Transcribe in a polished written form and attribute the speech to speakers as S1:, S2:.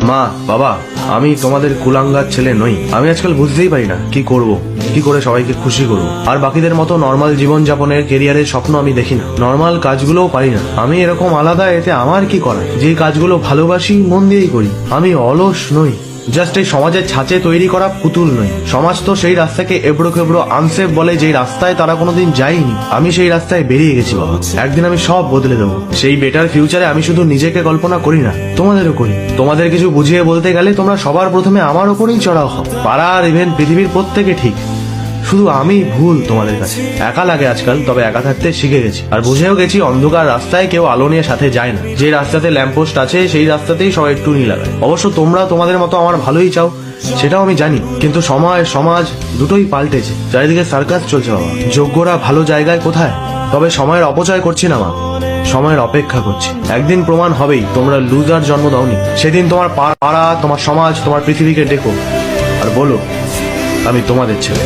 S1: মা, বাবা, আমি তোমাদের কুলাঙ্গার ছেলে নই। আমি আজকাল বুঝতেই পারি না কি করব, কি করে সবাইকে খুশি করব। আর বাকিদের মতো নর্মাল জীবন যাপনের কেরিয়ারের স্বপ্ন আমি দেখি না, নর্মাল কাজগুলোও পারি না। আমি এরকম আলাদা, এতে আমার কি করা? যে কাজগুলো ভালোবাসি মন দিয়েই করি। আমি অলস নই, জাস্ট এই সমাজের ছাঁচে তৈরি করা পুতুল নই। সমাজ তো সেই রাস্তাকে এবড়ো খেবড়ো আনসেফ বলে, যেই রাস্তায় তারা কোনোদিন যায়নি। আমি সেই রাস্তায় বেরিয়ে গেছি বাবা। একদিন আমি সব বদলে দেবো। সেই বেটার ফিউচারে আমি শুধু নিজেকে কল্পনা করি না, তোমাদেরও করি। তোমাদের কিছু বুঝিয়ে বলতে গেলে তোমরা সবার প্রথমে আমার ওপরেই চড়াও হও। পাড়ার ইভেন পৃথিবীর প্রত্যেকে ঠিক, শুধু আমি ভুল তোমাদের কাছে। একা লাগে আজকাল, তবে একা থাকতে শিখে গেছি। আর বুঝেও গেছি অন্ধকার রাস্তায় কেউ আলো নিয়ে সাথে যায় না। যে রাস্তাতে ল্যাম্পপোস্ট আছে সেই রাস্তাতেই সবাই টুনি লাগায়। অবশ্য তোমরা তোমাদের মতো আমার ভালোই চাও, সেটাও আমি জানি। কিন্তু সময় সমাজ দুটোই পাল্টেছে। চারিদিকে সার্কাস চলছে বাবা। যোগ্যরা ভালো জায়গায় কোথায়? তবে সময়ের অপচয় করছি না মা, সময়ের অপেক্ষা করছি। একদিন প্রমাণ হবেই তোমরা লুজার জন্ম দাওনি। সেদিন তোমার পাড়া, তোমার সমাজ, তোমার পৃথিবীকে ডেকো আর বলো আমি তোমাদের ছেলে।